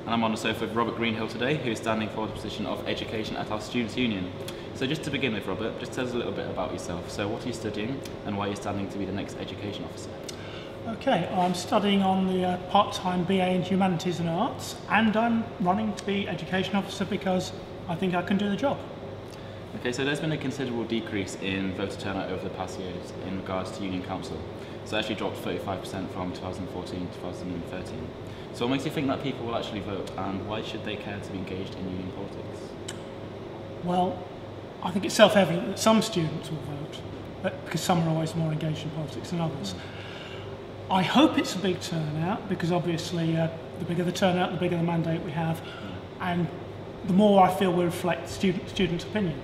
and I'm on the sofa with Robert Greenhill today, who's standing for the position of Education at our Students' Union. So just to begin with, Robert, just tell us a little bit about yourself. So what are you studying and why are you standing to be the next Education Officer? Okay, I'm studying on the part-time BA in Humanities and Arts, and I'm running to be Education Officer because I think I can do the job. Okay, so there's been a considerable decrease in voter turnout over the past years in regards to Union Council. So it actually dropped 35% from 2014 to 2013. So what makes you think that people will actually vote, and why should they care to be engaged in union politics? Well, I think it's self-evident that some students will vote, but because some are always more engaged in politics than others. I hope it's a big turnout, because obviously the bigger the turnout, the bigger the mandate we have, and the more I feel we reflect students' opinion,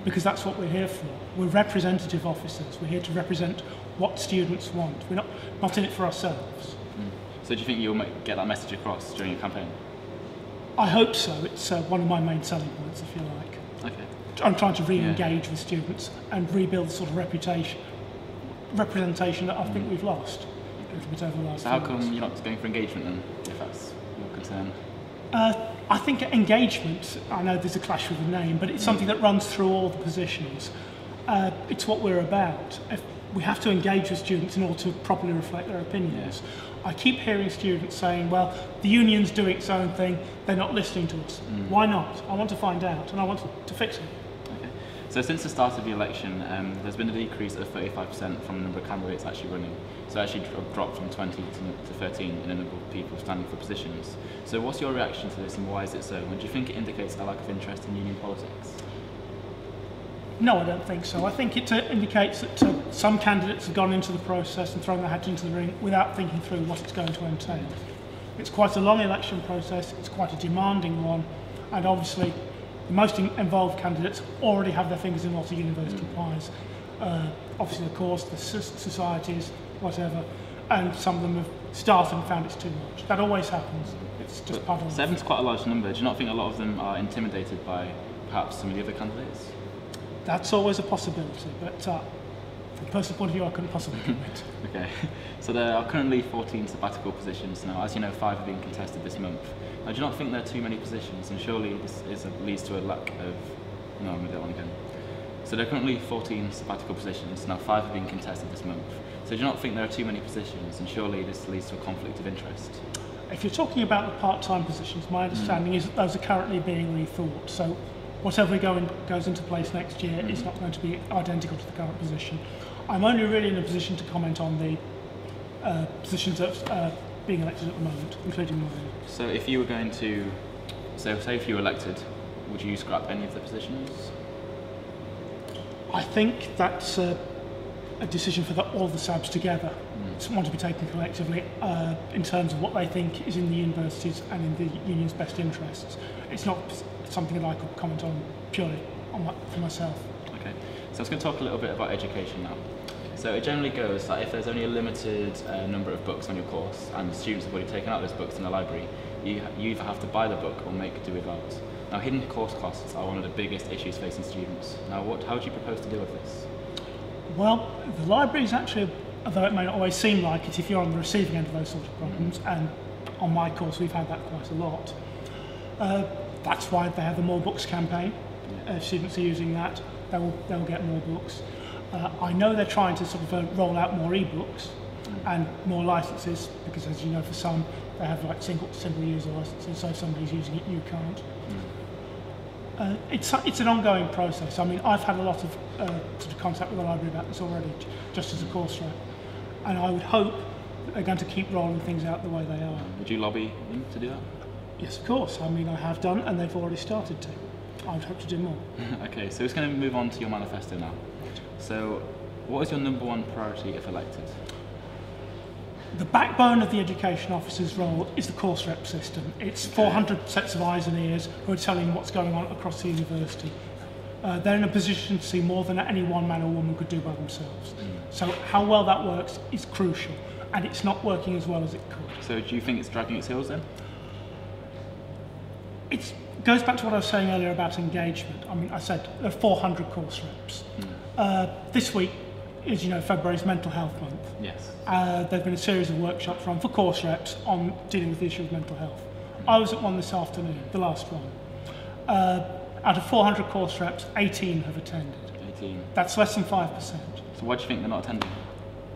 because that's what we're here for. We're representative officers. We're here to represent what students want. We're not in it for ourselves. So do you think you'll get that message across during your campaign? I hope so. It's one of my main selling points, if you like. Okay. I'm trying to re-engage with students and rebuild the sort of representation that I think we've lost a little bit over the last So how few come years. you're not going for engagement then, if that's your concern? I think engagement, I know there's a clash with the name, but it's something that runs through all the positions. It's what we're about. We have to engage with students in order to properly reflect their opinions. I keep hearing students saying, well, the union's doing its own thing, they're not listening to us. Why not? I want to find out and I want to fix it. Okay. So since the start of the election, there's been a decrease of 35% from the number of candidates actually running. So it actually dropped from 20 to 13 in the number of people standing for positions. So what's your reaction to this and why is it so? And do you think it indicates a lack of interest in union politics? No, I don't think so. I think it indicates that some candidates have gone into the process and thrown their hat into the ring without thinking through what it's going to entail. It's quite a long election process, it's quite a demanding one, and obviously the most involved candidates already have their fingers in lots of university pies. Obviously, of course, the societies, whatever, and some of them have started and found it's too much. That always happens. It's just part of it. Seven's quite a large number. Do you not think a lot of them are intimidated by perhaps some of the other candidates? That's always a possibility, but from a personal point of view, I couldn't possibly commit. Okay, so there are currently 14 sabbatical positions now. As you know, 5 are being contested this month. Now, do you not think there are too many positions, and surely this leads to a lack of... No, I'm going to do that one again. So there are currently 14 sabbatical positions, now 5 are being contested this month. So do you not think there are too many positions, and surely this leads to a conflict of interest? If you're talking about the part-time positions, my understanding is that those are currently being rethought. So whatever goes into place next year is not going to be identical to the current position. I'm only really in a position to comment on the positions that are being elected at the moment, including mine. So if you were going to, say if you were elected, would you scrap any of the positions? I think that's a decision for all the SABs together. It's one to be taken collectively in terms of what they think is in the universities and in the union's best interests. It's not something that I could comment on purely for myself. Okay, so I was going to talk a little bit about education now. So it generally goes that if there's only a limited number of books on your course and the students have already taken out those books in the library, you either have to buy the book or make do without. Now, hidden course costs are one of the biggest issues facing students. Now, how do you propose to deal with this? Well, the library is actually, although it may not always seem like it if you're on the receiving end of those sort of problems, and on my course we've had that quite a lot. That's why they have the More Books campaign. If students are using that, they'll get more books. I know they're trying to sort of roll out more e-books and more licenses, because as you know, for some they have like single user licenses, so if somebody's using it, you can't. It's an ongoing process. I mean, I've had a lot of sort of contact with the library about this already, just as a course rep, and I would hope that they're going to keep rolling things out the way they are. Would you lobby them to do that? Yes, of course. I mean, I have done, and they've already started to. I would hope to do more. Okay, so it's going to move on to your manifesto now. So, what is your #1 priority if elected? The backbone of the education officer's role is the course rep system. It's 400 sets of eyes and ears who are telling what's going on across the university. They're in a position to see more than any one man or woman could do by themselves. So how well that works is crucial, and it's not working as well as it could. So do you think it's dragging its heels then? It goes back to what I was saying earlier about engagement. I mean, I said there are 400 course reps. This week, as you know, February's Mental Health Month. Yes. There've been a series of workshops run for course reps on dealing with the issue of mental health. I was at one this afternoon, the last one. Out of 400 course reps, 18 have attended. 18. That's less than 5%. So why do you think they're not attending?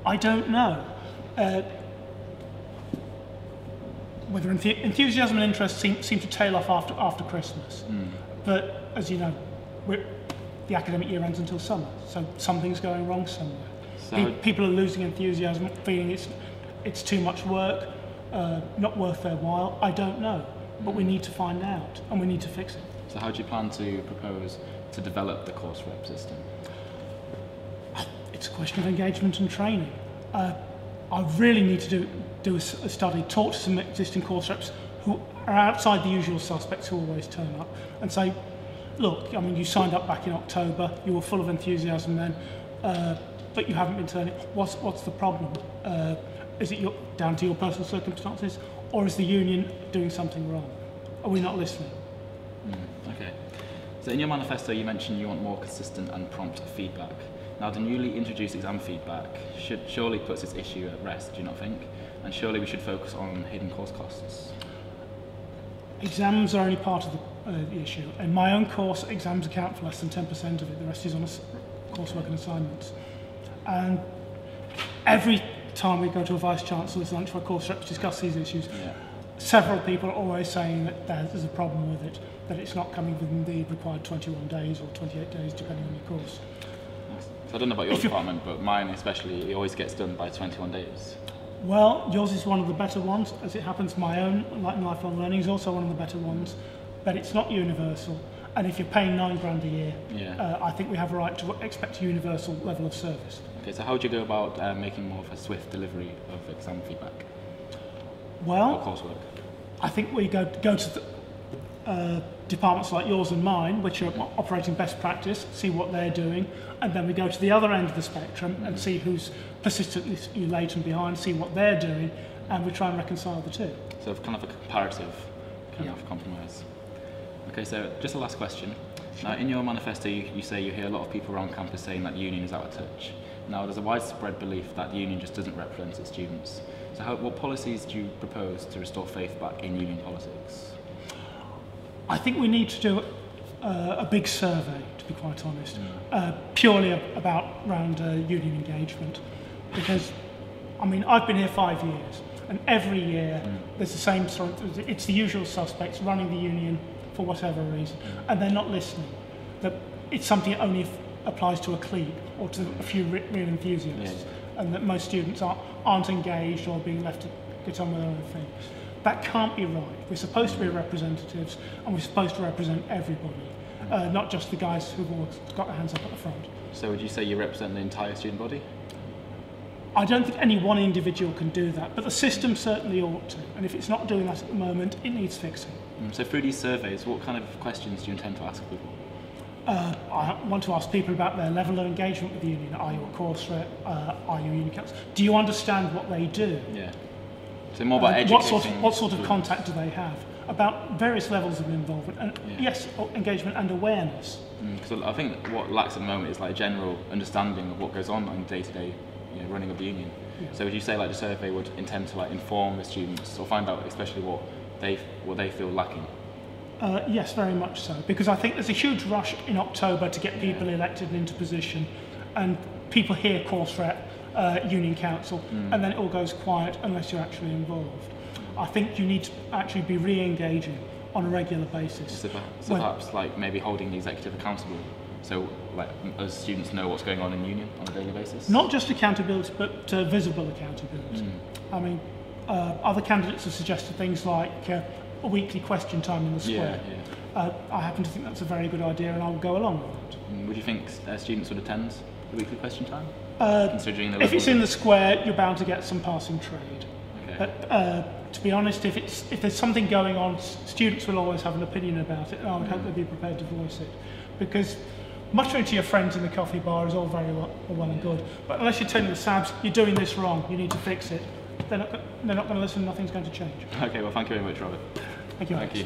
I don't know. Whether enthusiasm and interest seem to tail off after Christmas. But as you know, the academic year ends until summer, so something's going wrong somewhere. So People are losing enthusiasm, feeling it's too much work, not worth their while. I don't know, but we need to find out, and we need to fix it. So how do you plan to propose to develop the course rep system? It's a question of engagement and training. I really need to do a study, talk to some existing course reps who are outside the usual suspects who always turn up, and say, look, I mean, you signed up back in October, you were full of enthusiasm then, but you haven't been turning. What's the problem? Is it down to your personal circumstances, or is the union doing something wrong? Are we not listening? Okay. So in your manifesto, you mentioned you want more consistent and prompt feedback. Now, the newly introduced exam feedback surely puts this issue at rest, do you not think? And surely we should focus on hidden course costs. Exams are only part of the issue. In my own course, exams account for less than 10% of it. The rest is on coursework and assignments. And every time we go to a vice-chancellor's lunch where course reps discuss these issues, several people are always saying that there's a problem with it, that it's not coming within the required 21 days or 28 days, depending on your course. So I don't know about your department, but mine especially, it always gets done by 21 days. Well, yours is one of the better ones. As it happens, my own, like lifelong learning, is also one of the better ones. But it's not universal. And if you're paying £9 a year, I think we have a right to expect a universal level of service. Okay, so how would you go about making more of a swift delivery of exam feedback? Well, or coursework? I think we go to departments like yours and mine, which are operating best practice, see what they're doing, and then we go to the other end of the spectrum and see who's persistently late and behind, see what they're doing, and we try and reconcile the two. So kind of a comparative kind of compromise. Okay, so just a last question. Now, in your manifesto, you say you hear a lot of people around campus saying that the union is out of touch. Now, there's a widespread belief that the union just doesn't represent its students. So what policies do you propose to restore faith back in union politics? I think we need to do a big survey, to be quite honest, purely around union engagement. Because, I mean, I've been here 5 years, and every year there's the same sort of, it's the usual suspects running the union for whatever reason, and they're not listening. That it's something that only applies to a clique or to a few real enthusiasts, and that most students aren't engaged or being left to get on with their own thing. That can't be right. We're supposed to be representatives, and we're supposed to represent everybody, not just the guys who've all got their hands up at the front. So would you say you represent the entire student body? I don't think any one individual can do that, but the system certainly ought to. And if it's not doing that at the moment, it needs fixing. So through these surveys, what kind of questions do you intend to ask people? I want to ask people about their level of engagement with the union. Are you a course rep? Are you a union council? Do you understand what they do? Yeah. So more about educating. What sort of contact do they have? About various levels of involvement, and yes, engagement and awareness. Because I think that what lacks at the moment is like a general understanding of what goes on the day-to-day running of the union. So would you say like the survey would intend to like inform the students or find out especially what they feel lacking? Yes, very much so, because I think there's a huge rush in October to get people elected into position, and people hear course rep, union council, and then it all goes quiet unless you're actually involved. I think you need to actually be re-engaging on a regular basis. So perhaps like maybe holding the executive accountable, so like as students know what's going on in union on a daily basis? Not just accountability, but visible accountability. I mean, other candidates have suggested things like a weekly question time in the square. I happen to think that's a very good idea, and I'll go along with that. Would you think students would attend the weekly question time? Considering if it's in the square, you're bound to get some passing trade. Okay. But to be honest, if there's something going on, students will always have an opinion about it, and I would hope they'd be prepared to voice it. Because muttering to your friends in the coffee bar is all very well and good, but unless you're telling the SABs, you're doing this wrong, you need to fix it, they're not going to listen, nothing's going to change. Okay, well thank you very much, Robert. Thank you. Thank you.